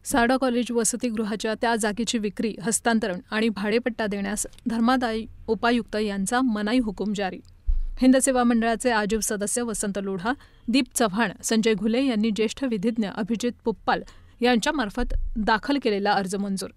Sarda college वसतिगृहाच्या त्या जागेची विक्री, हस्तांतरण आणि भाडेपट्टा देण्यास धर्मादाय उपायुक्त यांचा मनाई हुकूम जारी। हिंद सेवा मंडळाचे आजीव सदस्य वसंत लोढा, दीप चव्हाण, संजय घुले यांनी ज्येष्ठ विधिज्ञ अभिजित पुप्पाल यांच्यामार्फत दाखल केलेला अर्ज मंजूर।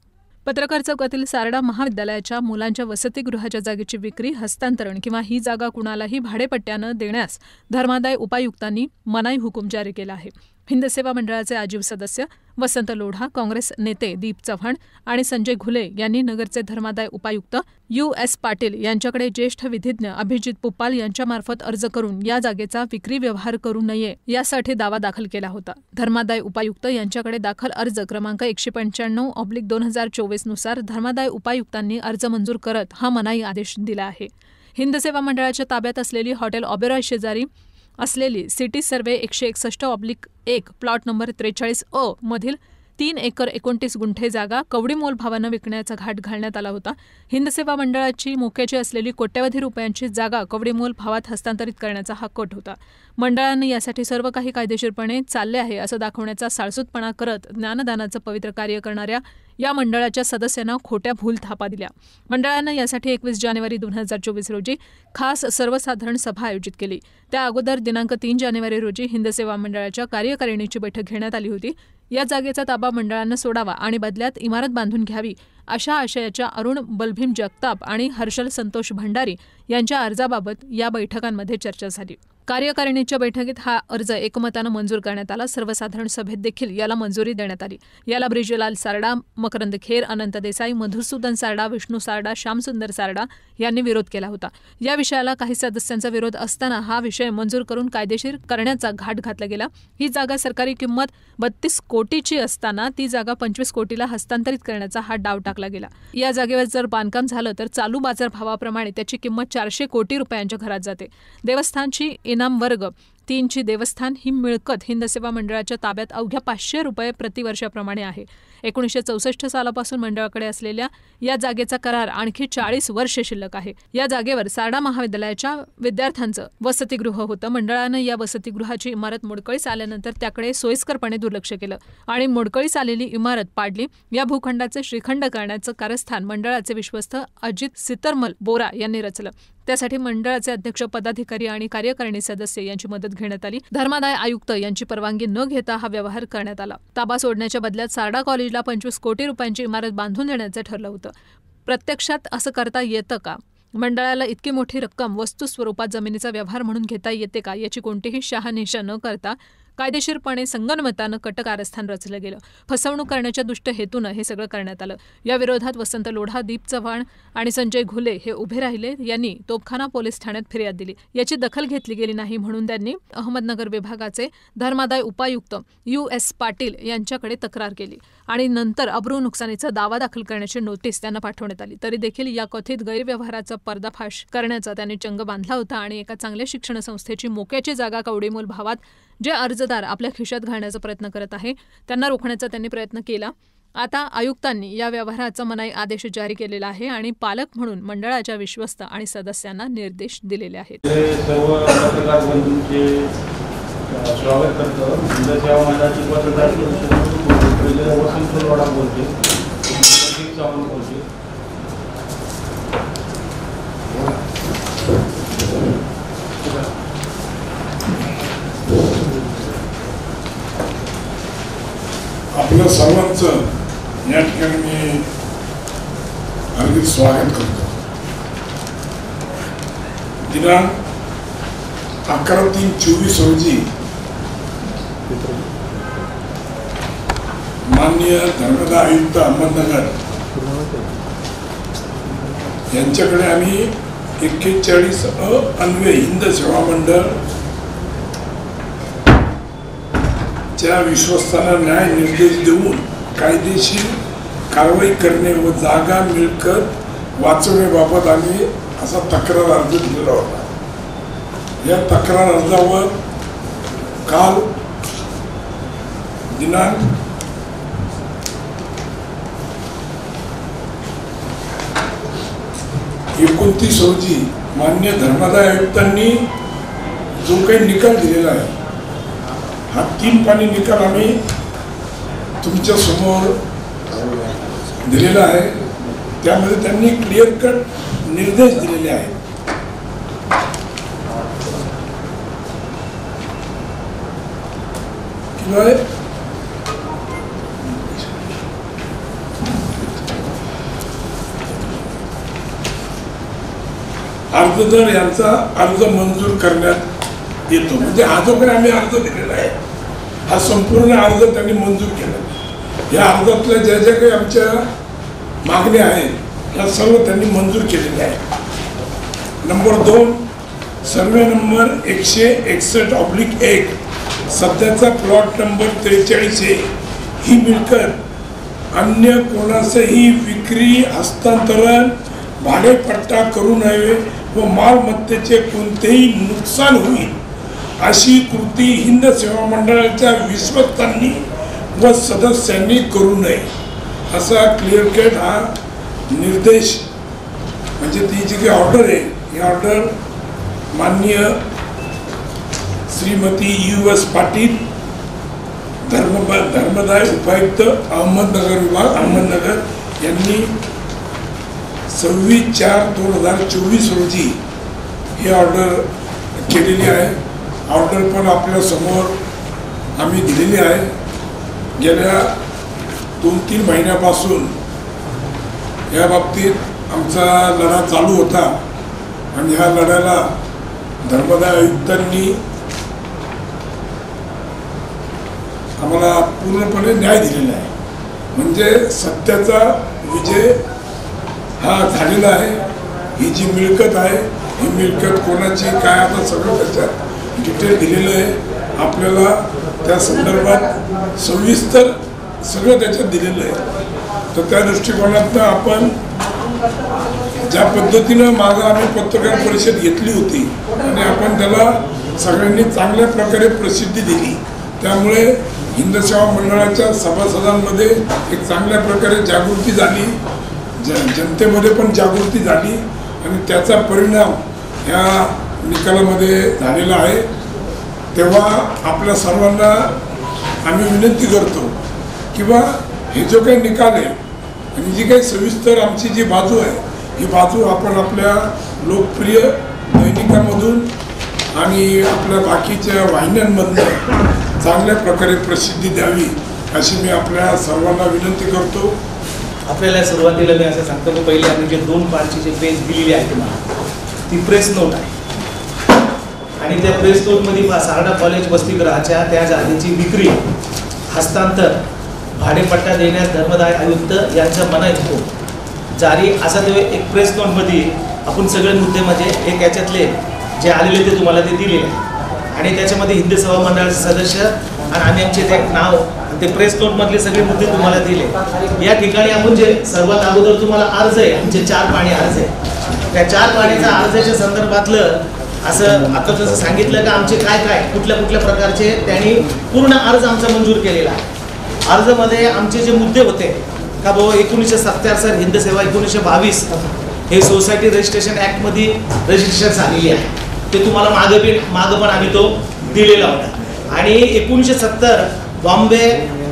पत्रकार चौकातील सारडा महाविद्यालयाच्या मुलांच्या वसतिगृहाच्या जागेची विक्री, हस्तांतरण किंवा ही जागा कुणालाही भाडेपट्ट्यानं देण्यास धर्मादाय उपायुक्तांनी मनाई हुकूम जारी केला आहे। हिंद सेवा मंडळाचे आजीव सदस्य वसंत लोढा, काँग्रेस नेते दीप चव्हाण आणि संजय घुले यांनी नगरचे धर्मादाय उपायुक्त US पाटील यांच्याकडे ज्येष्ठ विधिज्ञ अभिजित पुप्पाल यांच्यामार्फत अर्ज करून या जागेचा विक्री व्यवहार करू नये यासाठी दावा दाखल केला होता। धर्मादाय उपायुक्त यांच्याकडे दाखल अर्ज क्रमांक 195/2024 नुसार धर्मादाय उपायुक्तांनी अर्ज मंजूर करत हा मनाई आदेश दिला आहे। हिंद सेवा मंडळाच्या ताब्यात असलेली हॉटेल ऑबेरॉय शेजारी असलेली city survey 161/1 plot number 43A मधील 3 एकर 29 गुंठे जागा कवडीमोल भावानं विकण्याचा घाट घालण्यात आला होता। हिंद सेवा मंडळाची मोक्याची असलेली कोट्यवधी रुपयांची जागा कवडीमोल भावात हस्तांतरित करण्याचा हा कट होता। मंडळानं यासाठी सर्व काही कायदेशीरपणे चालले आहे असं दाखवण्याचा साळसूदपणा करत ज्ञानदानाचं पवित्र कार्य करणाऱ्या या मंडळाच्या सदस्यांना खोट्या भूल थापा दिल्या। मंडळानं यासाठी 21 जानेवारी 2024 रोजी खास सर्वसाधारण सभा आयोजित केली। त्या अगोदर दिनांक 3 जानेवारी रोजी हिंद सेवा मंडळाच्या कार्यकारिणीची बैठक घेण्यात आली होती। या जागेचा ताबा मंडळानं सोडावा आणि बदल्यात इमारत बांधून घ्यावी अशा आशयाच्या अरुण बलभीम जगताप आणि हर्षल संतोष भंडारी यांच्या अर्जाबाबत या बैठकांमध्ये चर्चा झाली। कार्यकारिणीच्या बैठकीत हा अर्ज एकमतानं मंजूर करण्यात आला। सर्वसाधारण सभेत देखील याला मंजुरी देण्यात आली। याला ब्रिजलाल सारडा, मकरंद खेर, अनंत देसाई, मधुसूदन सारडा, विष्णू सारडा, श्यामसुंदर सारडा यांनी विरोध केला होता। या विषयाला काही सदस्यांचा विरोध असताना हा विषय मंजूर करून कायदेशीर करण्याचा घाट घातला गेला। ही जागा सरकारी किंमत 32 कोटीची असताना ती जागा 25 कोटीला हस्तांतरित करण्याचा हा डाव टाकला गेला। या जागेवर जर बांधकाम झालं तर चालू बाजारभावाप्रमाणे त्याची किंमत 400 कोटी रुपयांच्या घरात जाते। देवस्थानची इनाम वर्ग 3 ची देवस्थान ही मिळकत हिंद सेवा मंडळाच्या ताब्यात अवघ्या 500 रुपये प्रतिवर्षाप्रमाणे आहे। 1964 सालापासून मंडळाकडे असलेल्या या जागेचा करार आणखी 40 वर्षे शिल्लक आहे। या जागेवर सारडा महाविद्यालयाच्या विद्यार्थ्यांचं वसतिगृह होतं। मंडळानं या वसतिगृहाची इमारत मोडकळीस आल्यानंतर त्याकडे सोयीस्करपणे दुर्लक्ष केलं आणि मोडकळीस आलेली इमारत पाडली। या भूखंडाचे श्रीखंड करण्याचं कारस्थान मंडळाचे विश्वस्त अजित सितरमल बोरा यांनी रचलं। त्यासाठी मंडळाचे अध्यक्ष, पदाधिकारी आणि कार्यकारिणी सदस्य यांची मदत घेण्यात आली। धर्मादाय आयुक्त यांची परवानगी न घेता हा व्यवहार करण्यात आला। ताबा सोडण्याच्या बदल्यात सारडा कॉलेजला 25 कोटी रुपयांची इमारत बांधून देण्याचं ठरलं होतं। प्रत्यक्षात असं करता येतं का? मंडळाला इतकी मोठी रक्कम वस्तू स्वरूपात जमिनीचा व्यवहार म्हणून घेता येते का याची कोणतीही शहानिशा न करता कायदेशीरपणे संगनमतानं कट कारस्थान रचलं गेलं। फसवणूक करण्याच्या दुष्ट हेतूनं हे सगळं करण्यात आलं। या विरोधात वसंत लोढा, दीप चव्हाण आणि संजय घुले हे उभे राहिले। यांनी तोपखाना पोलीस ठाण्यात फिर्याद दिली। याची दखल घेतली गेली नाही म्हणून त्यांनी अहमदनगर विभागाचे धर्मादाय उपायुक्त US पाटील यांच्याकडे तक्रार केली आणि नंतर अब्रू नुकसानीचा दावा दाखल करण्याची नोटीस त्यांना पाठवण्यात आली। तरी देखील या कथित गैरव्यवहाराचा पर्दाफाश करण्याचा त्यांनी चंग बांधला होता आणि एका चांगल्या शिक्षण संस्थेची मोक्याची जागा कवडीमोल भावात जे अर्जदार आपल्या खिशात घालण्याचा प्रयत्न करत आहे त्यांना रोखण्याचा त्यांनी प्रयत्न केला। आता आयुक्तांनी या व्यवहाराचा मनाई आदेश जारी केलेला आहे आणि पालक म्हणून मंडळाच्या विश्वस्त आणि सदस्यांना निर्देश दिलेले आहेत। स्वागत करतो। हिंद सेवा मंडळाची पत्रकार परिषद वसंत लोढा बोलते, आपलं सर्वांचं या ठिकाणी मी हार्दिक स्वागत करतो। दिनांक 11/3/24 रोजी माननीय धर्मादाय आयुक्त अहमदनगर यांच्याकडे आम्ही 41A अन्वये हिंद सेवा मंडळ च्या विश्वस्तांना न्याय निर्देश देऊन कायदेशीर कारवाई करणे व जागा मिळकत वाचवण्याबाबत आम्ही असा तक्रार अर्ज दिलेला होता। या तक्रार अर्जावर काल दिनांक 29 रोजी माननीय धर्मादाय आयुक्तांनी जो काही निकाल दिलेला आहे हा 3 पानी निकाल आम्ही तुमच्या समोर दिलेला आहे, त्यामध्ये त्यांनी क्लिअर कट निर्देश दिलेले आहेत. किंवा अर्जदार यांचा अर्ज मंजूर करण्यात येतो. म्हणजे हा जो काही आम्ही अर्ज दिलेला आहे हा संपूर्ण अर्ज त्यांनी मंजूर केला. या अर्जातल्या ज्या ज्या काही आमच्या मागण्या आहेत या सर्व त्यांनी मंजूर केलेल्या आहेत. नंबर 2, सर्वे नंबर 161/1 सध्याचा प्लॉट नंबर 43A ही मिळकत अन्य कोणासही विक्री, हस्तांतरण, भाडेपट्टा करू नये व मालमत्तेचे कोणतेही नुकसान होईल अशी कृती हिंद सेवा मंडळाच्या विश्वस्तांनी व सदस्यांनी करू नये असा क्लिअर कट हा निर्देश, म्हणजे ती जी काही ऑर्डर आहे ही ऑर्डर माननीय श्रीमती US पाटील, धर्मदाय उपायुक्त अहमदनगर विभाग, अहमदनगर यांनी 26/4/2024 रोजी ही ऑर्डर केलेली आहे. ऑर्डर पण आपल्या समोर आम्ही दिलेली आहे. गेल्या 2-3 महिन्यापासून या बाबतीत आमचा लढा चालू होता आणि ह्या लढ्याला धर्मदाय आयुक्तांनी आम्हाला पूर्णपणे न्याय दिलेला आहे. म्हणजे सत्याचा विजय हा झालेला आहे. ही जी मिळकत आहे ही मिळकत कोणाची काय आता सगळं त्याच्यात डिटेल दिलेलं आहे. आपल्याला त्या संदर्भात सविस्तर सगळं त्याच्यात दिलेलं आहे. तर त्या दृष्टिकोनातनं आपण ज्या पद्धतीनं मागं आम्ही पत्रकार परिषद घेतली होती आणि आपण त्याला सगळ्यांनी चांगल्या प्रकारे प्रसिद्धी दिली, त्यामुळे हिंद सेवा मंडळाच्या सभासदांमध्ये एक चांगल्या प्रकारे जागृती झाली, जनतेमध्ये पण जागृती झाली आणि त्याचा परिणाम ह्या निकालामध्ये झालेला आहे. तेव्हा आपल्या सर्वांना आम्ही विनंती करतो की बा हे जो काही निकाल आहे आणि जी काही सविस्तर आमची जी बाजू आहे ही बाजू आपण आपल्या लोकप्रिय दैनिकांमधून आणि आपल्या बाकीच्या वाहिन्यांमधून चांगल्या प्रकारे प्रसिद्धी द्यावी अशी मी आपल्या सर्वांना विनंती करतो. आपल्याला सुरुवातीला मी असं सांगतो की पहिले आम्ही जे 2 पार्टची जे पेज दिलेली आहे तुम्हाला ती प्रेस नोट आहे आणि त्या प्रेस नोटमध्ये सारडा कॉलेज वसतिगृहाच्या त्या जागेची विक्री, हस्तांतर, भाडेपट्टा देण्यास धर्मदाय आयुक्त यांचा मनाई हुकूम जारी असा ते एक प्रेस नोटमध्ये आपण सगळे मुद्दे म्हणजे एक याच्यातले जे आलेले ते तुम्हाला ते दिलेले आणि त्याच्यामध्ये हिंद सेवा मंडळाचे सदस्य आणि आम्ही आमचे ते नाव ते प्रेस नोटमधले सगळे मुद्दे तुम्हाला दिले. या ठिकाणी आपण जे सर्वात अगोदर तुम्हाला अर्ज आहे, आमचे 4 पाणी अर्ज आहे, त्या 4 पाणीच्या अर्जाच्या संदर्भातलं असं आता जसं सांगितलं का आमचे काय काय कुठल्या कुठल्या प्रकारचे त्यांनी पूर्ण अर्ज आमचा मंजूर केलेला आहे. अर्जमध्ये आमचे जे मुद्दे होते का बाबा 1977 हिंद सेवा 1922 हे सोसायटी रजिस्ट्रेशन ॲक्टमध्ये रजिस्ट्रेशन झालेली आहे, ते तुम्हाला मागं पण आम्ही तो दिलेला होता. आणि 1970 बॉम्बे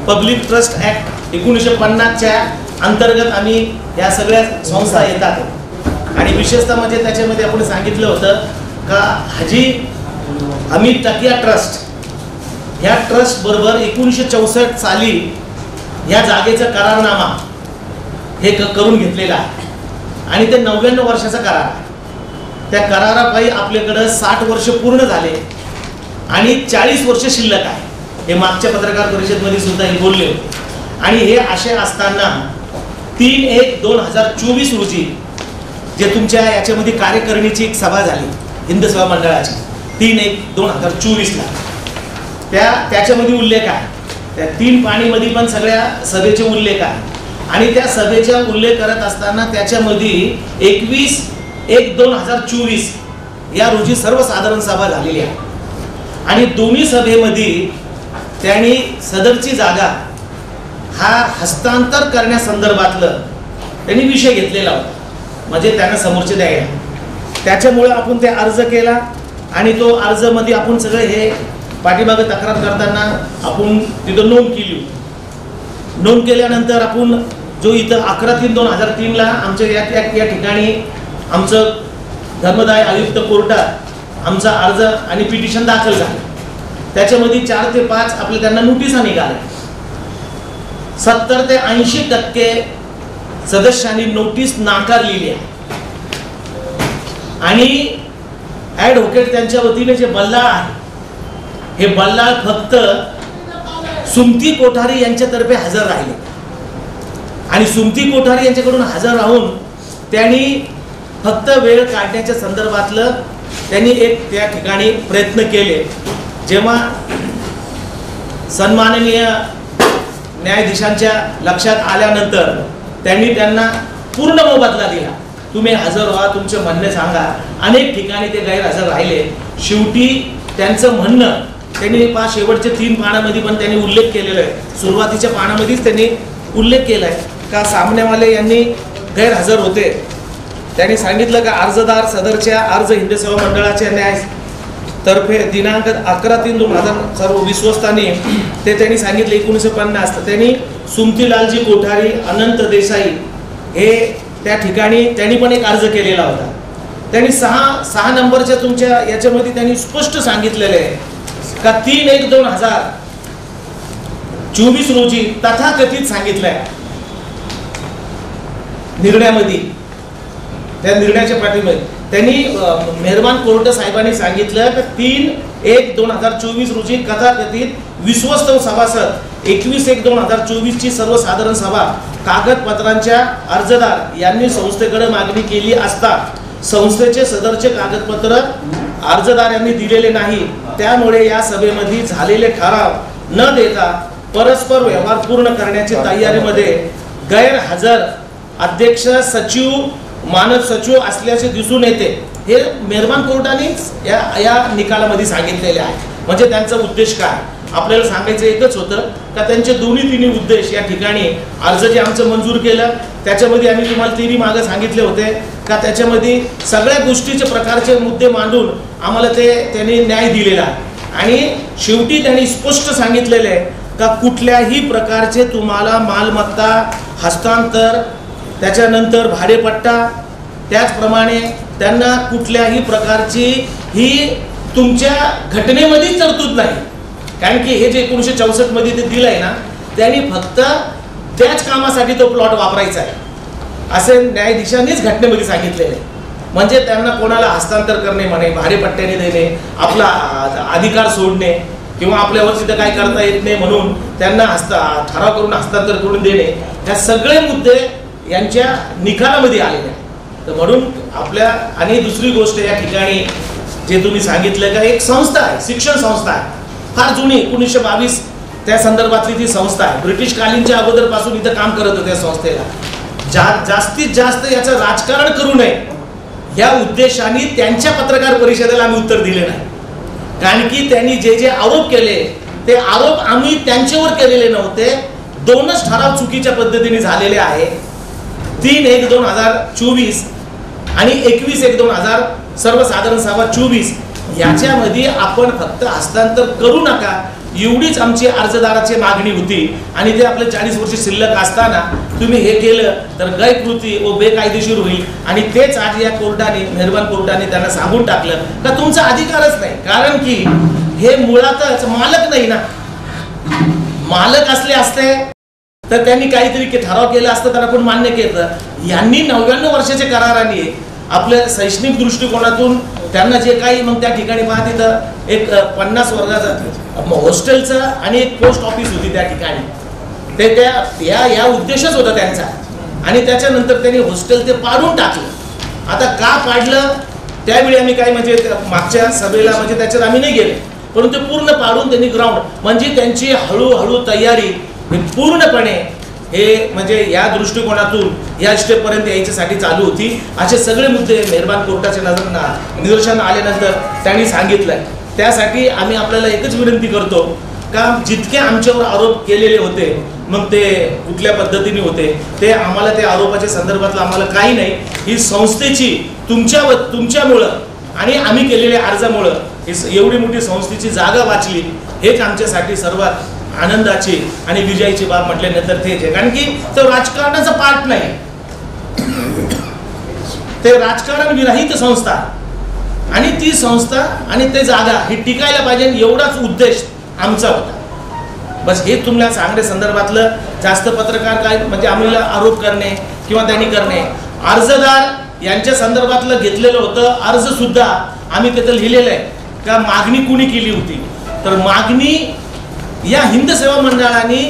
पब्लिक ट्रस्ट ॲक्ट 1950च्या अंतर्गत आम्ही या सगळ्या संस्था येतात आणि विशेषतः म्हणजे त्याच्यामध्ये आपण सांगितलं होतं का हाजी अमित टाकिया ट्रस्ट ह्या ट्रस्ट बरोबर 1964 साली ह्या जागेचा करारनामा हे करून घेतलेला आहे आणि ते 99 वर्षाचा करार आहे. त्या करारापायी आपल्याकडं 60 वर्ष पूर्ण झाले आणि 40 वर्ष शिल्लक आहे. हे मागच्या पत्रकार परिषदेमध्ये सुद्धा हे बोलले होते. आणि हे असे असताना 3/1/2024 रोजी जे तुमच्या याच्यामध्ये कार्यकारिणीची एक सभा झाली हिंद सेवा मंडळाची 3/1/2024 त्याच्यामध्ये उल्लेख आहे. त्या 3 पाणीमध्ये पण सगळ्या सभेचे उल्लेख आहे आणि त्या सभेचा उल्लेख करत असताना त्याच्यामध्ये 21/1/2024 या रोजी सर्वसाधारण सभा झालेली आहे आणि दोन्ही सभेमध्ये त्यांनी सदरची जागा हा हस्तांतर करण्यासंदर्भातलं त्यांनी विषय घेतलेला होता, म्हणजे त्यांना समोरचे द्यायला. त्याच्यामुळे आपण ते अर्ज केला आणि तो अर्जमध्ये आपण सगळे हे पाठीमागे तक्रार करताना आपण तिथं नोंद केली होती. नोंद केल्यानंतर आपण जो इथं 11/3/2003 आमच्या या ठिकाणी आमचं धर्मदाय आयुक्त कोर्टात आमचा अर्ज आणि पिटिशन दाखल झालं. त्याच्यामध्ये 4 ते 5 आपल्या त्यांना नोटिसा निघाल्या. 70 ते 80% सदस्यांनी नोटीस नाकारलेली आहे. आणि ॲडव्होकेट त्यांच्या वतीने जे बल्लाळ आहे, हे बल्लाळ फक्त सुमती कोठारी यांच्यातर्फे हजर राहिले आणि सुमती कोठारी यांच्याकडून हजर राहून त्यांनी फक्त वेळ काढण्याच्या संदर्भातलं त्यांनी एक त्या ठिकाणी प्रयत्न केले. जेव्हा सन्माननीय न्यायाधीशांच्या लक्षात आल्यानंतर त्यांना पूर्ण मोबदला दिला. तुम्ही हजर व्हा, तुमचे म्हणणे सांगा. अनेक ठिकाणी ते गैरहजर राहिले. शेवटी त्यांचं म्हणणं त्यांनी शेवटच्या 3 पानामध्ये पण त्यांनी उल्लेख केलेला आहे. सुरुवातीच्या पानामध्येच त्यांनी उल्लेख केला आहे का सामनेवाले यांनी गैरहजर होते. त्यांनी सांगितलं का अर्जदार सदरच्या अर्ज हिंद सेवा मंडळाच्या न्याय तर्फे दिनांक 11/3/2000 सर्व विश्वस्तांनी ते त्यांनी सांगितलं 1950 त्यांनी सुमतीलालजी कोठारी, अनंत देसाई हे त्या ठिकाणी त्यांनी पण एक अर्ज केलेला होता. त्यांनी 6 नंबरच्या तुमच्या याच्यामध्ये त्यांनी स्पष्ट सांगितलेलं आहे का 3/1/2024 रोजी तथाकथित सांगितलंय निर्णयामध्ये. त्या निर्णयाच्या पाठीमध्ये त्यांनी मेहरबान कोर्ट साहेबांनी सांगितलं की 3/1/2024 रोजी कथाकथित विश्वस्त सभासद 21/1/2024 ची सर्वसाधारण सभा कागदपत्रांच्या अर्जदार यांनी संस्थेकडे मागणी केली असता संस्थेचे सदरचे कागदपत्र अर्जदार यांनी दिलेले नाही. त्यामुळे या सभेमध्ये झालेले ठराव न देता परस्पर व्यवहार पूर्ण करण्याच्या तयारीमध्ये गैरहजर अध्यक्ष, सचिव, मानद सचिव असल्याचे दिसून येते. हे मेहरबान कोर्टाने या निकालामध्ये सांगितलेले आहे. म्हणजे त्यांचा उद्देश काय आपल्याला सांगायचं एकच होतं का त्यांचे तिन्ही उद्देश या ठिकाणी अर्ज जे आमचं मंजूर केलं त्याच्यामध्ये आम्ही तुम्हाला तिन्ही मागे सांगितले होते का त्याच्यामध्ये सगळ्या गोष्टीचे प्रकारचे मुद्दे मांडून आम्हाला त्यांनी न्याय दिलेला आहे. आणि शेवटी त्यांनी स्पष्ट सांगितलेले आहे का कुठल्याही प्रकारचे तुम्हाला मालमत्ता हस्तांतर, त्याच्यानंतर भाडेपट्टा, त्याचप्रमाणे त्यांना कुठल्याही प्रकारची ही तुमच्या घटनेमध्ये तरतूद नाही. कारण की हे जे 1964 मध्ये ते दिलंय ना त्यांनी फक्त त्याच कामासाठी तो प्लॉट वापरायचा आहे असे न्यायाधीशांनीच घटनेमध्ये सांगितलेले. म्हणजे त्यांना कोणाला हस्तांतर करणे म्हणे, भाडेपट्ट्याने देणे, आपला अधिकार सोडणे किंवा आपल्यावर तिथं काय करता येत नाही म्हणून त्यांना ठराव करून हस्तांतर करून देणे, ह्या सगळे मुद्दे यांच्या निकालामध्ये आलेले आहेत. तर म्हणून आपल्या आणि दुसरी गोष्ट या ठिकाणी जे तुम्ही सांगितलं का एक संस्था आहे, शिक्षण संस्था आहे, फार जुनी 1922 त्या संदर्भातली ती संस्था आहे. ब्रिटिश कालीनच्या अगोदरपासून इथं काम करत होते. संस्थेला जास्तीत जास्त याचं राजकारण करू नये या उद्देशाने त्यांच्या पत्रकार परिषदेला आम्ही उत्तर दिले नाही. कारण की त्यांनी जे आरोप केले ते आरोप आम्ही त्यांच्यावर केलेले नव्हते. 2च ठराव चुकीच्या पद्धतीने झालेले आहे. 3/1/2024 आणि 21/1/2000 सर्वसाधारण सभा 24 याच्यामध्ये आपण फक्त हस्तांतर करू नका एवढीच आमची अर्जदाराची मागणी होती. आणि ते आपले 40 वर्ष शिल्लक असताना तुम्ही हे केलं तर गैरकृती व बेकायदेशीर होईल. आणि तेच आज या कोर्टाने मेहरबान कोर्टाने त्यांना सांगून टाकलं का तुमचा अधिकारच नाही. कारण की हे मुळातच मालक नाही ना. मालक असले असते तर त्यांनी काहीतरी ठराव केला असतं तर आपण मान्य केलं. यांनी 99 वर्षाच्या कराराने आपल्या शैक्षणिक दृष्टिकोनातून त्यांना जे काही मग त्या ठिकाणी पहा तिथं एक 50 वर्गाचा हॉस्टेलचं आणि एक पोस्ट ऑफिस होती त्या ठिकाणी. ते त्या या उद्देशच होता त्यांचा. आणि त्याच्यानंतर त्यांनी हॉस्टेल ते पाडून टाकलं. आता का पाडलं त्यावेळी आम्ही काय म्हणजे मागच्या सभेला म्हणजे त्याच्यात आम्ही नाही गेले, परंतु पूर्ण पाडून त्यांनी ग्राउंड म्हणजे त्यांची हळूहळू तयारी पूर्णपणे हे म्हणजे या दृष्टिकोनातून या स्टेपपर्यंत यायच्यासाठी चालू होती. असे सगळे मुद्दे मेहरबान कोर्टाच्या निदर्शनास आल्यानंतर त्यांनी सांगितलंय. त्यासाठी आम्ही आपल्याला एकच विनंती करतो का जितके आमच्यावर आरोप केलेले होते मग ते कुठल्या पद्धतीने होते ते आम्हाला ते आरोपाच्या संदर्भातलं आम्हाला काही नाही. ही संस्थेची तुमच्यामुळं आणि आम्ही केलेल्या अर्जामुळं एवढी मोठी संस्थेची जागा वाचली हेच आमच्यासाठी सर्वात आनंदाची आणि विजयाची बाब म्हटल्यानंतर तेच आहे, कारण की तो राजकारणाचा पार्ट नाही, ते राजकारण विरहित संस्था आणि ती संस्था आणि ते जागा ही टिकायला पाहिजे एवढाच उद्देश आमचा होता. बस हे तुम्हाला सांगणे संदर्भातलं जास्त पत्रकार काय म्हणजे आम्हाला आरोप करणे किंवा त्यांनी करणे. अर्जदार यांच्या संदर्भातलं घेतलेलं होतं अर्ज सुद्धा आम्ही तिथं लिहिलेलं आहे का मागणी कुणी केली होती, तर मागणी या हिंद सेवा मंडळाने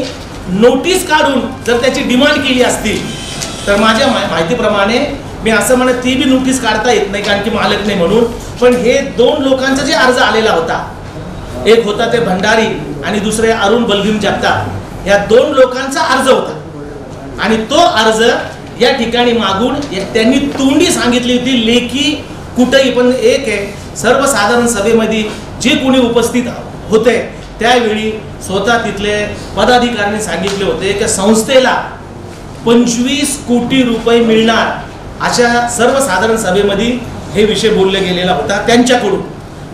नोटीस काढून जर त्याची डिमांड केली असती तर माझ्या माहितीप्रमाणे मी असं म्हणत ती बी नोटीस काढता येत नाही कारण की मालक नाही म्हणून. पण हे 2 लोकांचा जे अर्ज आलेला होता, एक होता ते भंडारी आणि दुसरे अरुण बलभीम जगताप, या 2 लोकांचा अर्ज होता आणि तो अर्ज या ठिकाणी मागून त्यांनी तोंडी सांगितली होती लेखी कुठेही. पण एक आहे सर्वसाधारण सभेमध्ये जे कोणी उपस्थित होते त्यावेळी स्वतः तिथले पदाधिकाऱ्यांनी सांगितले होते की संस्थेला 25 कोटी रुपये मिळणार अशा सर्वसाधारण सभेमध्ये हे विषय बोलले गेलेला होता त्यांच्याकडून.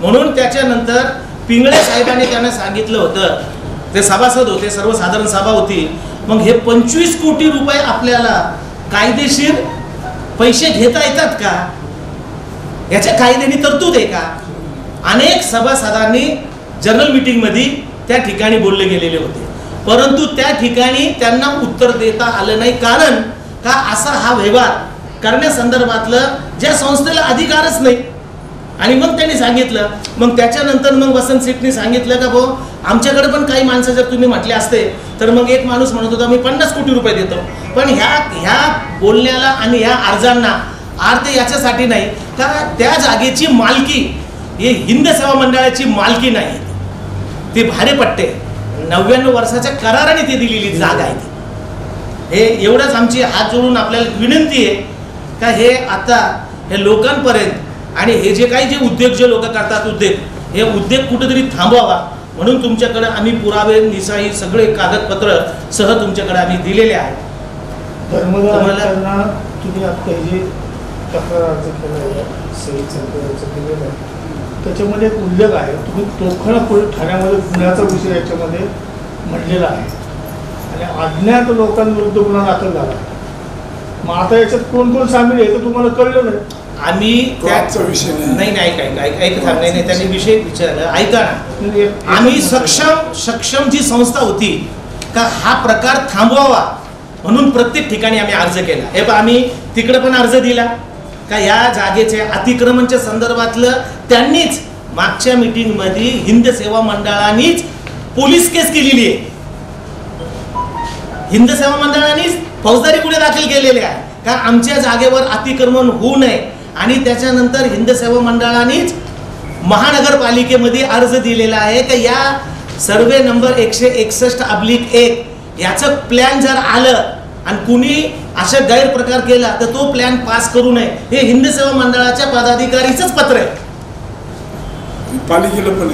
म्हणून त्याच्यानंतर पिंगळे साहेबांनी त्यांना सांगितलं होतं, ते सभासद होते, सर्वसाधारण सभा होती, मग हे 25 कोटी रुपये आपल्याला कायदेशीर पैसे घेता येतात का, याच्या कायद्याने तरतूद आहे का. अनेक सभासदांनी जनरल मीटिंग मध्ये त्या ठिकाणी बोलले गेलेले होते, परंतु त्या ठिकाणी त्यांना उत्तर देता आलं नाही. कारण का असा हा व्यवहार करण्यासंदर्भातलं ज्या संस्थेला अधिकारच नाही. आणि मग त्यांनी सांगितलं, मग त्याच्यानंतर मग वसंत सेठनी सांगितलं का भाऊ आमच्याकडे पण काही माणसं जर तुम्ही म्हटले असते तर मग एक माणूस म्हणत होता मी 50 कोटी रुपये देतो. पण ह्या बोलण्याला आणि ह्या अर्जांना अर्थ याच्यासाठी नाही का त्या जागेची मालकी ही हिंद सेवा मंडळाची मालकी नाही, ती भाडेपट्टे 99 वर्षाच्या कराराने ती दिलेली जागा आहे ती. हे एवढंच आमची हात जोडून आपल्याला विनंती आहे का हे आता हे लोकांपर्यंत आणि हे जे काही जे उद्योग जे लोक करतात उद्योग, हे उद्योग कुठेतरी थांबवावा म्हणून तुमच्याकडे आम्ही पुरावे निसाई सगळे कागदपत्र सह तुमच्याकडे आम्ही दिलेले आहेत. धर्मदायांना तुम्ही आता जे तक्रार अर्ज केला आहे दिलेला आहे त्याच्यामध्ये एक उल्लेख आहे, तुम्ही तोफखाना पोलीस ठाण्यामध्ये गुन्ह्याचा विषय याच्यामध्ये म्हणलेला आहे आणि अज्ञात लोकांविरुद्ध गुन्हा दाखल झाला. मग आता याच्यात कोण कोण सामील आहे तर तुम्हाला कळलं नाही. आम्ही त्याचा विषय नाही नाही त्यांनी विषय विचारला ऐका ना. आम्ही सक्षम जी संस्था होती का हा प्रकार थांबवावा म्हणून प्रत्येक ठिकाणी आम्ही अर्ज केला. हे आम्ही तिकडे पण अर्ज दिला का या जागेचे अतिक्रमणच्या संदर्भातलं त्यांनीच मागच्या मीटिंग मध्ये हिंद सेवा मंडळानेच पोलीस केस केलेली आहे. हिंद सेवा मंडळानेच फौजदारी गुन्हे दाखल केलेले आहे का आमच्या जागेवर अतिक्रमण होऊ नये. आणि त्याच्यानंतर हिंद सेवा मंडळानेच महानगरपालिकेमध्ये अर्ज दिलेला आहे की या सर्वे नंबर 161/1 याचं प्लॅन जर आलं आणि कुणी अशा गैरप्रकार केला तर तो प्लॅन पास करू नये. हे हिंद सेवा मंडळाच्या पदाधिकारीचंच पत्र आहे,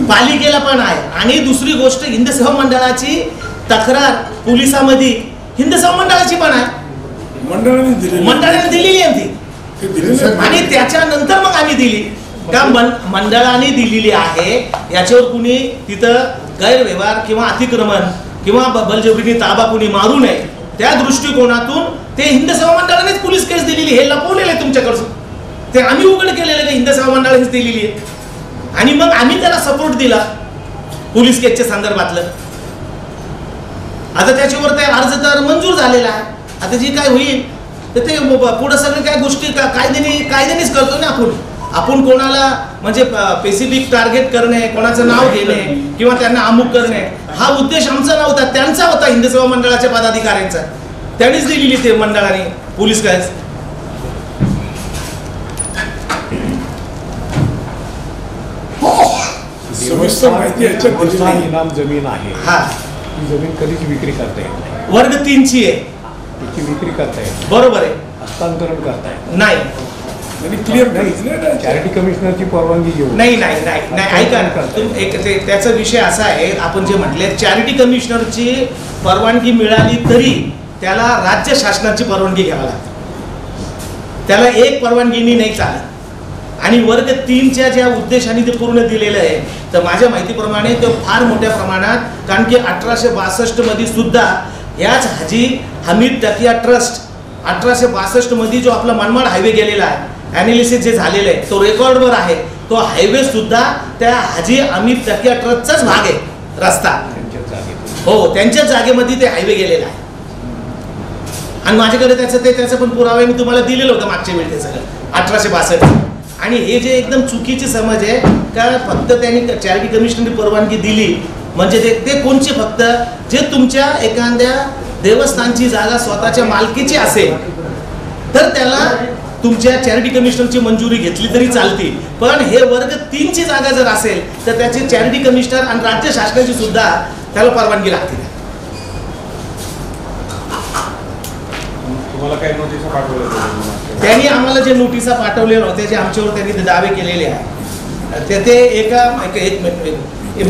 पालिकेला पण आहे. आणि दुसरी गोष्ट हिंद सेवा मंडळाची तक्रार पोलिसामध्ये हिंद सेवा मंडळाची पण आहे, मंडळाने दिलेली आहे ती. आणि त्याच्यानंतर मग आम्ही दिली का मंडळाने दिलेली आहे. याच्यावर कुणी तिथं गैरव्यवहार किंवा अतिक्रमण किंवा बलजबरीने ताबा कुणी मारू नये त्या दृष्टिकोनातून ते हिंद सेवा मंडळानेच पोलीस केस दिलेली. हे लपवलेलं आहे तुमच्याकडून, ते आम्ही उघड केलेलं आहे हिंद सेवा मंडळानेच दिलेली आहे. आणि मग आम्ही त्याला सपोर्ट दिला पोलीस केसच्या संदर्भातलं. आता त्याच्यावर ते अर्ज तर मंजूर झालेला आहे. आता जी काय होईल तर ते पुढे सगळे काय गोष्टी कायद्यानेच करतो ना आपण कोणाला म्हणजे स्पेसिफिक टार्गेट करणे, कोणाचं नाव घेणे किंवा त्यांना अमुक करणे हा उद्देश आमचा नव्हता, त्यांचा होता हिंद सेवा मंडळाच्या पदाधिकाऱ्यांचा. त्यांनीच दिलेली ते मंडळाने पोलीस केस. इनाम जमीन आहे, हा ती जमीन कधीच विक्री करता येत नाही. वर्ग 3ची आहे, तिची विक्री करता येत बरोबर आहे, हस्तांतरण करता येत नाही. चॅरिटी कमिशनरची परवानगी घेऊ नाही ऐका ना, त्याचा विषय असा आहे आपण जे म्हटले चॅरिटी कमिशनरची परवानगी मिळाली तरी त्याला राज्य शासनाची परवानगी घ्यावी लागते. त्याला एक परवानगीनी नाही चालत. आणि वर्ग 3च्या ज्या उद्देशाने ते पूर्ण दिलेलं आहे, तर माझ्या माहितीप्रमाणे ते फार मोठ्या प्रमाणात, कारण की 1862 मध्ये सुद्धा याच हाजी हमीद तकिया ट्रस्ट 1862 मध्ये जो आपला मनमाड हायवे गेलेला आहे, ॲनालिसिस जे झालेलं आहे तो रेकॉर्डवर आहे. तो हायवे सुद्धा त्या हाजी हमीद तकिया ट्रस्टचाच भाग आहे, रस्ता. हो, त्यांच्याच जागेमध्ये ते हायवे गेलेला आहे. आणि माझ्याकडे त्याचं पण पुरावे मी तुम्हाला दिलेलं होतं मागच्या वेळी ते सगळं 1862. आणि हे जे एकदम चुकीची समज आहे का फक्त त्यांनी चॅरिटी कमिशनरने परवानगी दिली म्हणजे ते कोणची, फक्त जे तुमच्या एखाद्या देवस्थानची जागा स्वतःच्या मालकीची असेल तर त्याला तुमच्या चॅरिटी कमिशनरची मंजुरी घेतली तरी चालते. पण हे वर्ग 3ची जागा जर असेल तर त्याची चॅरिटी कमिशनर आणि राज्य शासनाची सुद्धा त्याला परवानगी लागते. तुम्हाला काही नोटीस पाठवल्या? त्यांनी आम्हाला जे नोटिसा पाठवलेल्या होत्या जे आमच्यावर त्यांनी दावे केलेले आहे ते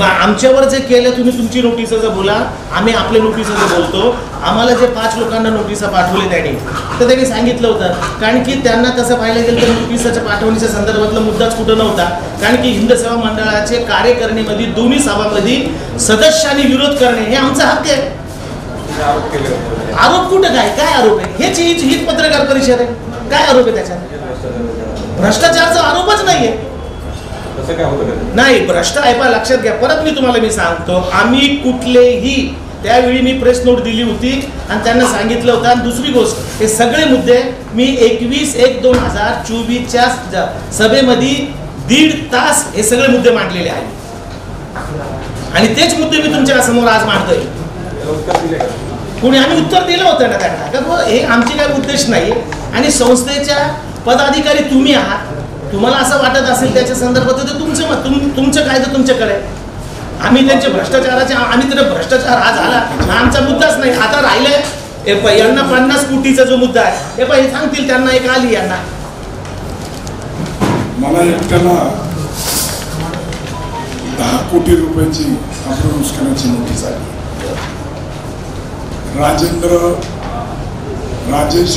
आमच्यावर जे केलं, तुम्ही तुमची नोटिसाचं बोला, आम्ही आपल्या नोटिसाचं बोलतो. आम्हाला जे 5 लोकांना नोटिसा पाठवले त्यांनी सांगितलं होतं, कारण की त्यांना तसं पाहायला गेलं तर नोटिसाच्या पाठवणीच्या संदर्भातला मुद्दाच कुठं नव्हता. कारण की हिंद सेवा मंडळाचे कार्यकारिणीमध्ये दोन्ही सभामध्ये सदस्यांनी विरोध करणे हे आमचा हक्क आहे. आरोप कुठं काय आरोप आहे? हीच पत्रकार परिषद आहे. काय आरोप आहे त्याच्यात? भ्रष्टाचारचा आरोपच नाहीये. नाही, भ्रष्ट आहे पा, लक्षात घ्या. परत मी सांगतो, आम्ही कुठलेही त्यावेळी मी प्रेस नोट दिली होती आणि त्यांना सांगितलं होतं. आणि दुसरी गोष्ट, हे सगळे मुद्दे मी 21/1/2024च्या सभेमध्ये 1.5 तास हे सगळे मुद्दे मांडलेले आहेत आणि तेच मुद्दे मी तुमच्या समोर आज मांडतोय. कोणी आम्ही उत्तर दिलं होतं ना त्यांना, हे आमची काही उद्देश नाही. आणि संस्थेच्या पदाधिकारी तुम्ही आहात, तुम्हाला असं वाटत असेल त्याच्या संदर्भात तर तुमचं काय तर तुमच्याकडे. आम्ही त्यांचे आम्ही तर भ्रष्टाचार हा झाला हा आमचा मुद्दाच नाही. आता राहिलंय यांना 50 कोटीचा जो मुद्दा आहे हे सांगतील त्यांना, एक आली यांना. मला एकट्याला 10 कोटी रुपयाची आपण नुकसानाची नोटीस आली. राजेश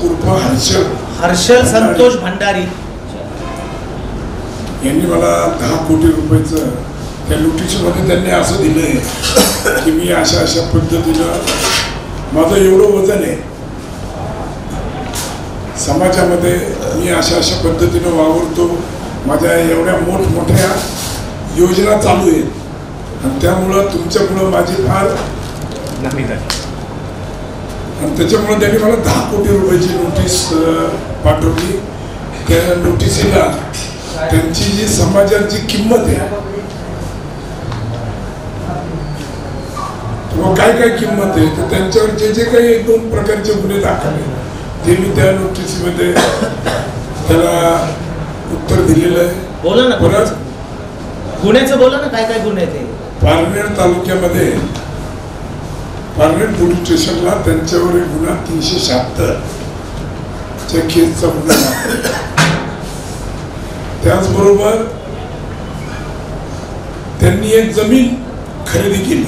उर्फ हर्षल संतोष भंडारी यांनी मला 10 कोटी रुपयाचं त्या नोटीसमध्ये त्यांनी असं दिलंय की मी अशा पद्धतीनं माझं एवढं वजन आहे समाजामध्ये, मी अशा पद्धतीनं वावरतो, माझ्या एवढ्या मोठमोठ्या योजना चालू आहेत आणि त्यामुळं तुमच्यामुळं माझी फार आणि त्याच्यामुळे त्यांनी मला 10 कोटी रुपयाची नोटीस पाठवली. त्या नोटिसीला त्यांची जी समाजाची किंमत आहे किंवा काय किंमत आहे तर त्यांच्यावर जे काही 1-2 प्रकारचे गुन्हे दाखल ते मी त्या नोटिसीमध्ये त्याला उत्तर दिलेलं आहे. बोला ना, गुन्ह्याचं बोला ना, काय गुन्हे ते. पारनेर तालुक्यामध्ये पारनेर पोलीस स्टेशनला त्यांच्यावर एक गुन्हा 376 च्या केसचा गुन्हा. त्याचबरोबर त्यांनी एक जमीन खरेदी केली.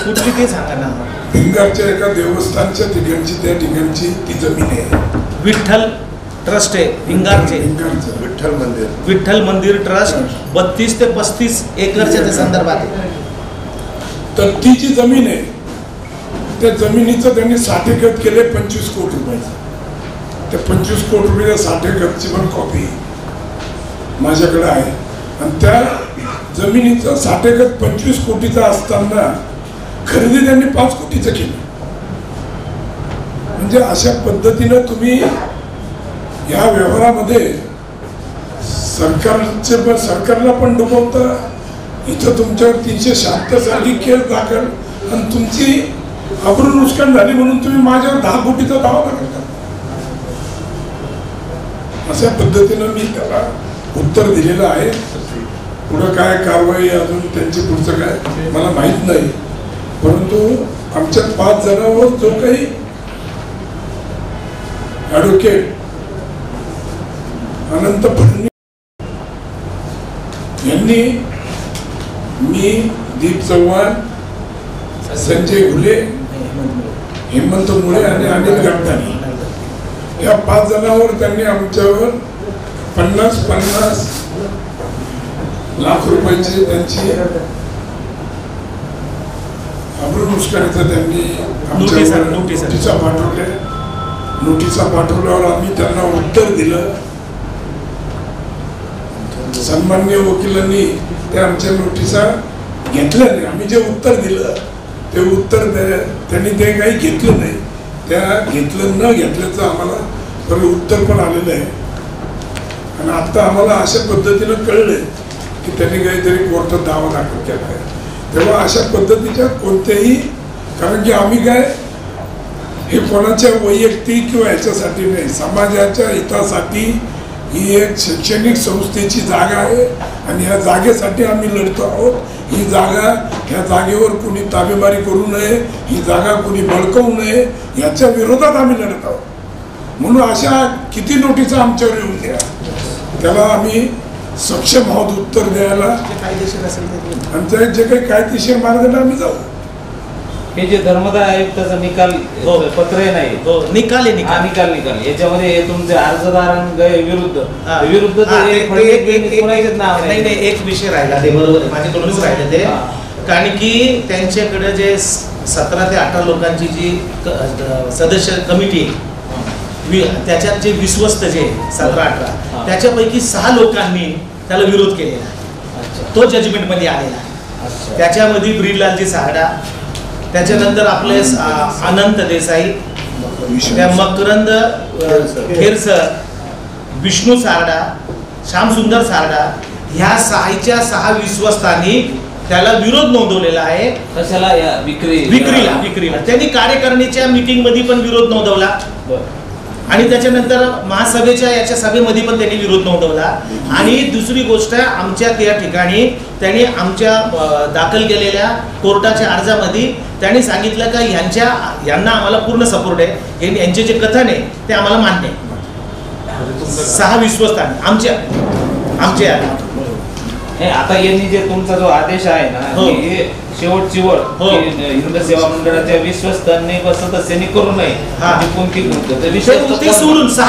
कुठली ते सांगा ना. भिंगारच्या एका देवस्थानच्या ठिकाणची, त्या ठिकाणची ती जमीन आहे. विठ्ठल ट्रस्ट आहे भिंगारचे. विठ्ठल मंदिर ट्रस्ट 32 ते 35 एकरच्या त्या संदर्भात आहे. तर ती जी जमीन आहे त्या जमिनीचं त्यांनी साठेगत केले 25 कोटी रुपयाचं. त्या 25 कोटी रुपयाच्या साठेगतची पण कॉपी माझ्याकडे आहे. आणि त्या जमिनीचं साठेगत 25 कोटीचा असताना खरेदी त्यांनी 5 कोटीचं केली. म्हणजे अशा पद्धतीनं तुम्ही या व्यवहारामध्ये सरकारला पण डुबवता. इथं तुमच्यावर 376 साली केस दाखल आणि तुमची अब्रू नुकसान झाली म्हणून तुम्ही माझ्यावर 10 कोटीचा दावा करता. अशा पद्धतीनं मी त्याला उत्तर दिलेलं आहे. पुढं काय कारवाई अजून त्यांची पुढचं काय मला माहीत नाही. परंतु आमच्या 5 जणांवर जो काही ॲडव्होकेट अनंत फडणवीस यांनी, मी, दीप चव्हाण, संजय घुले, हेमंत मुळे आणि अनिल गडकरी या 5 जणांवर त्यांनी आमच्यावर 50-50 लाख रुपयाची त्यांची अब्रुनुष्काराचा त्यांनी नोटिसा पाठवल्या. नोटिसा पाठवल्यावर आम्ही त्यांना उत्तर दिलं. सन्माननीय वकिलांनी त्या आमच्या नोटिसा घेतल्या नाही. आम्ही जे उत्तर दिलं ते उत्तर त्यांनी ते काही घेतलं नाही. त्या घेतलं न घेतल्याचं आम्हाला बरं उत्तर पण आलेलं आहे. आणि आता आम्हाला अशा पद्धतीनं कळलंय की त्यांनी काहीतरी कोर्टात दावा दाखल केला आहे. तेव्हा अशा पद्धतीच्या कोणत्याही, कारण की आम्ही काय हे कोणाच्या वैयक्तिक किंवा ह्याच्यासाठी नाही, समाजाच्या हितासाठी ही एक शैक्षणिक संस्थेची जागा आहे आणि ह्या जागेसाठी आम्ही लढतो आहोत. ही जागा, ह्या जागेवर कुणी ताबेमारी करू नये, ही जागा कुणी बळकावू नये, याच्या विरोधात आम्ही लढत आहोत. म्हणून अशा किती नोटिसा आमच्यावर येऊन द्या, त्याला आम्ही सक्षम आहोत उत्तर द्यायला. कायदेशीर असेल आमच्या जे काही कायदेशीर मार्गाने आम्ही जाऊ. हे जे धर्मदाय आयुक्ताचा निकाल पत्र नाही, निकाल याच्यामध्ये तुमचे अर्जदारांविरुद्ध नाही, एक विषय राहिला ते, बरोबर माझ्याकडूनच राहिले ते. कारण की त्यांच्याकडे जे 17 ते 18 लोकांची जी सदस्य कमिटी आहे, त्याच्यात जे विश्वस्त जे 17-18 त्याच्यापैकी 6 लोकांनी त्याला विरोध केलेला आहे. तो जजमेंट मध्ये आलेला आहे. त्याच्यामध्ये ब्रिजलालजी सारडा, त्याच्यानंतर आपले अनंत देसाई, त्या मकरंद खेरसर, विष्णू सारडा, श्यामसुंदर सारडा, ह्या 6 विश्वस्तांनी त्याला विरोध नोंदवलेला आहे. कशाला? या विक्रीला. त्यांनी कार्यकारिणीच्या मीटिंग मध्ये पण विरोध नोंदवला आणि त्याच्यानंतर महासभेच्या याच्या सभेमध्ये पण त्यांनी विरोध नोंदवला. आणि दुसरी गोष्ट, आमच्या त्या ठिकाणी त्यांनी आमच्या दाखल केलेल्या कोर्टाच्या अर्जामध्ये त्यांनी सांगितलं का यांना आम्हाला पूर्ण सपोर्ट आहे, यांचे जे कथन आहे ते आम्हाला मान्य आहे. 6 विश्वस्तांनी आमच्या आता यांनी जे तुमचा जो आदेश आहे ना, हे शेवटची हिंद सेवा मंडळाच्या विश्वस्तांनी व सदस्यांनी करू नये, कोणती सोडून 6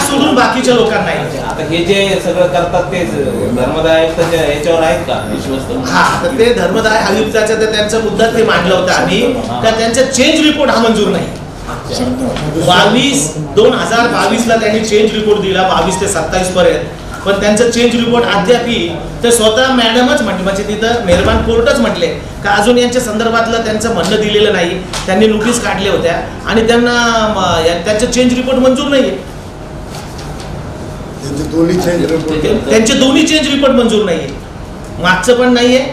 सोडून बाकीच्या लोकांना. आता हे जे सगळं करतात ते धर्मदाय आयुक्ताच्या याच्यावर आहेत का विश्वस्त? हा, तर ते धर्मदाय आयुक्ताचा त्यांचा मुद्दा ते मांडला होता आम्ही, का त्यांचा चेंज रिपोर्ट हा मंजूर नाही. 2022 ला त्यांनी चेंज रिपोर्ट दिला 22 ते 27 पर्यंत, पण त्यांचं चेंज रिपोर्ट अद्याप ते स्वतः मॅडमच म्हटले, म्हणजे तिथं मेहरबान कोर्टच म्हटले का अजून यांच्या संदर्भातलं त्यांचं म्हणणं दिलेलं नाही. त्यांनी नोटीस काढल्या होत्या आणि त्यांना त्यांचं चेंज रिपोर्ट मंजूर नाहीये. त्यांचे दोन्ही चेंज रिपोर्ट मंजूर नाहीये, मागचं पण नाहीये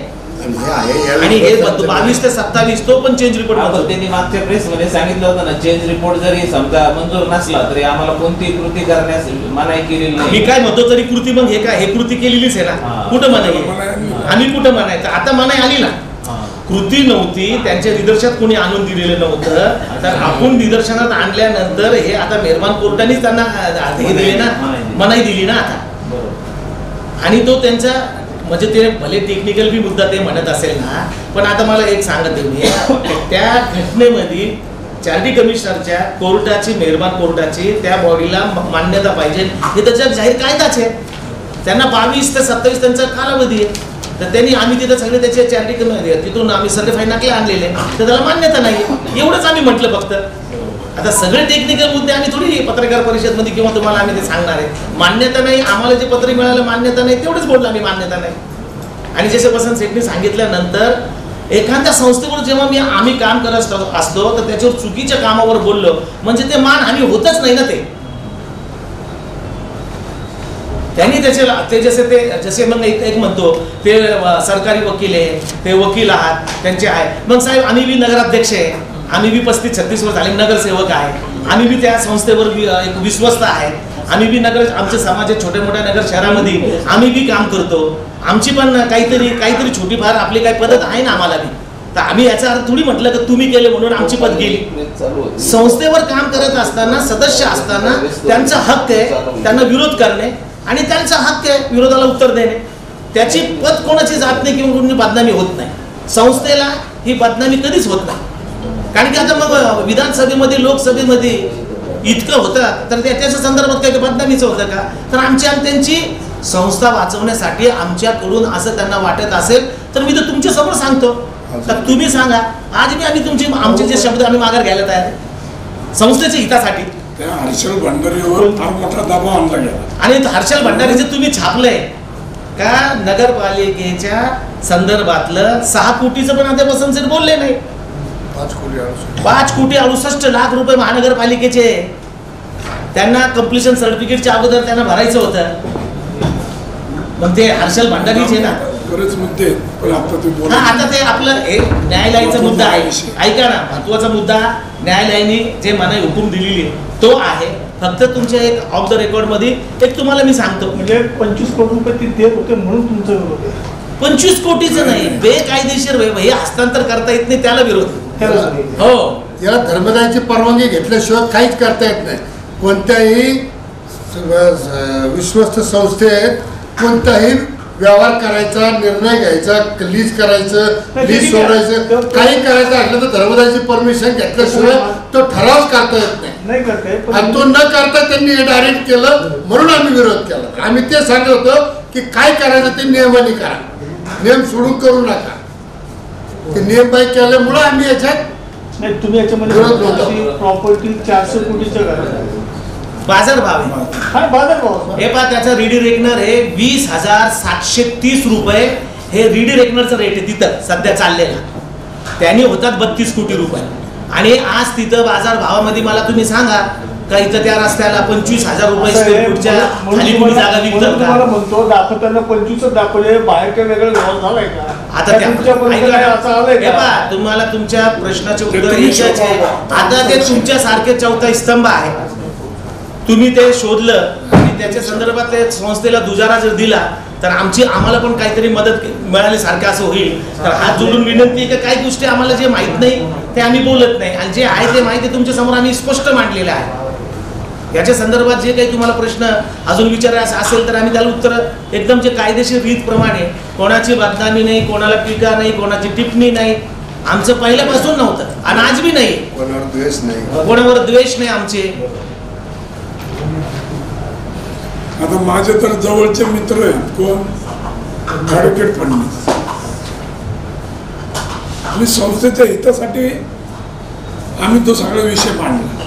आणि हे 22 ते 27 तो पण चेंज रिपोर्ट. त्यांनी मागच्या प्रेस मध्ये सांगितलं होतं ना, चेंज रिपोर्ट जरी समजा मंजूर नसला तरी आम्हाला कोणती कृती करण्यास मनाई केलेली नाही. मी काय म्हणतो, तरी कृती मग हे काय, हे कृती केलेलीच आहे ना, कुठं मनाई? आम्ही कुठं म्हणायचं? आता मनाई आली ना, कृती नव्हती, त्यांच्या निदर्शनात कोणी आणून दिलेलं नव्हतं, तर आपण निदर्शनात आणल्यानंतर हे आता मेहरबान कोर्टानेच त्यांना हे दिले ना, मनाई दिली ना आता. आणि तो त्यांचा म्हणजे ते भले टेक्निकल बी मुद्दा ते म्हणत असेल ना, पण आता मला एक सांगत मी, त्या घटनेमध्ये चॅरिटी कमिशनरच्या कोर्टाची, मेहरबान कोर्टाची त्या बॉडीला मान्यता पाहिजे, हे त्याच्यात जाहीर कायदाच आहे. त्यांना 22 ते 27 त्यांचा कालावधी आहे, तर त्यांनी आम्ही तिथं सगळे त्याचे चॅरिटी कमिटी तिथून आम्ही सर्टिफाईड नकले आणलेले, तर त्याला मान्यता नाही. एवढंच आम्ही म्हटलं फक्त. आता सगळे टेक्निकल मुद्दे आम्ही थोडी पत्रकार परिषदमध्ये किंवा तुम्हाला आम्ही ते सांगणार आहे. मान्यता नाही, आम्हाला जे पत्र मिळालं मान्यता नाही, तेवढंच बोललो आम्ही, मान्यता नाही. आणि जसे वसंत सेठने सांगितल्यानंतर एखाद्या संस्थेवर जेव्हा आम्ही काम करत असतो तर त्याच्यावर चुकीच्या कामावर बोललो म्हणजे ते मानहानी होतच नाही ना. त्यांनी ते जसे मग एक म्हणतो ते सरकारी वकील आहे, ते वकील आहात त्यांचे आहे. मग साहेब आम्ही बी नगराध्यक्ष आहे, आम्ही बी 35-36 वर्ष झाले नगरसेवक आहे, आम्ही बी त्या संस्थेवर एक विश्वस्त आहे, आम्ही बी आमच्या समाजात छोट्या मोठ्या नगर शहरामध्ये आम्ही बी काम करतो, आमची पण काहीतरी छोटी फार आपली काही पद्धत आहे ना आम्हाला बी. तर आम्ही याचा अर्थ थोडी म्हटलं की तुम्ही केले म्हणून आमची पद गेली. संस्थेवर काम करत असताना, सदस्य असताना त्यांचा हक्क आहे त्यांना विरोध करणे आणि त्यांचा हक्क आहे विरोधाला उत्तर देणे. त्याची पद कोणाची जात नाही किंवा कोणी बदनामी होत नाही. संस्थेला ही बदनामी कधीच होत नाही. कारण की आता मग विधानसभेमध्ये लोकसभेमध्ये इतकं होतं तर त्याच्या संदर्भात काही बदनामीचं होतं का? तर आमची आणि त्यांची संस्था वाचवण्यासाठी आमच्याकडून असं त्यांना वाटत असेल तर मी तर तुमच्या समोर सांगतो, तर तुम्ही सांगा. आज मी आम्ही आमचे जे शब्द आम्ही माघार घ्यायला तयार आहे संस्थेच्या हितासाठी. त्या हर्षल भंडारीवर फार मोठा दबाव आणला गेला आणि हर्षल भंडारीचं तुम्ही छापलंय का नगरपालिकेच्या संदर्भातलं 6 कोटीचं पण आता वसंत सेठ बोलले नाही. 5,68,00,000 महानगरपालिकेचे त्यांना कंप्लिशन सर्टिफिकेटच्या अगोदर त्यांना भरायचं होतं. मग ते हर्षल भंडारीचे ना बरेच मुद्दे पण आता ते हा आता ते आपलं एक न्यायालयाचा मुद्दा आहे. ऐका ना, महत्वाचा मुद्दा न्यायालयाने जे मनाई हुकूम दिलेली तो आहे. फक्त तुमच्या एक ऑफ द रेकॉर्ड मध्ये एक तुम्हाला मी सांगतो, म्हणजे 25 कोटी रुपये ते देत होते म्हणून तुमचा विरोध आहे. 25 कोटीचं नाही, बेकायदेशीर हे हस्तांतर करता येत नाही त्याला विरोध. हो, याला धर्मदायाची परवानगी घेतल्याशिवाय काहीच करता येत नाही. कोणत्याही विश्वस्त संस्थेत कोणताही व्यवहार करायचा, निर्णय घ्यायचा, लीज करायचं, लीज सोडायचं, काही करायचं असलं तर धर्मदायाची परमिशन घेतल्याशिवाय तो ठरावच करता येत नाही करता येत. आणि तो न करता त्यांनी हे डायरेक्ट केलं म्हणून आम्ही विरोध केला. आम्ही ते सांगत होतो की काय करायचं ते नियमाने करा, नियम सोडून करू नका. ते नियम बाई केल्यामुळे आम्ही याच्यात नाही. तुम्ही याच्यामध्ये प्रॉपर्टी 400 कोटीच्या घरात बाजारभाव आहे. बाजारभाव हे पहा, त्याचा रीडी रेकनर हे 20,730 रुपये हे रीडी रेकनरचं रेट आहे तिथं सध्या चाललेला. त्यांनी होतात 32 कोटी रुपये. आणि आज तिथं बाजार भावामध्ये मला तुम्ही सांगा का इथं त्या रस्त्याला 25,000 रुपये स्क्वेअर फूटच्या खाली कोणी जागा विकतात का? तुम्हाला म्हणतो दाखवताना 25 दाखवले, बाहेरच्या वेगळं व्यवहार झालाय का? आता तुम्हाला तुमच्या प्रश्नाचे उत्तर द्यायचे. आता ते तुमच्या सारखे चौथा स्तंभ आहे, तुम्ही ते शोधलं आणि त्याच्या संदर्भात ते संस्थेला दुजारा जर दिला तर आम्हाला पण काहीतरी मदत मिळाली सारखं असं होईल. तर हात जोडून विनंती आहे की काही गोष्टी आम्हाला जे माहीत नाही ते आम्ही बोलत नाही, आणि जे आहे ते माहिती तुमच्या समोर आम्ही स्पष्ट मांडलेलं आहे. याच्या संदर्भात जे काही तुम्हाला प्रश्न अजून विचारायचा असेल तर आम्ही त्याला उत्तर एकदम जे कायदेशीर रीतप्रमाणे, कोणाची बदनामी नाही, कोणाला टीका नाही, कोणाची टिप्पणी नाही, आमचं पहिल्यापासून नव्हतं आणि आज बी नाही. कोणावर द्वेष नाही आमचे. आता माझे तर जवळचे मित्र आहेत कोण, ॲडव्होकेट फडणवीस. आणि संस्थेच्या हितासाठी आम्ही तो सगळा विषय मांडला.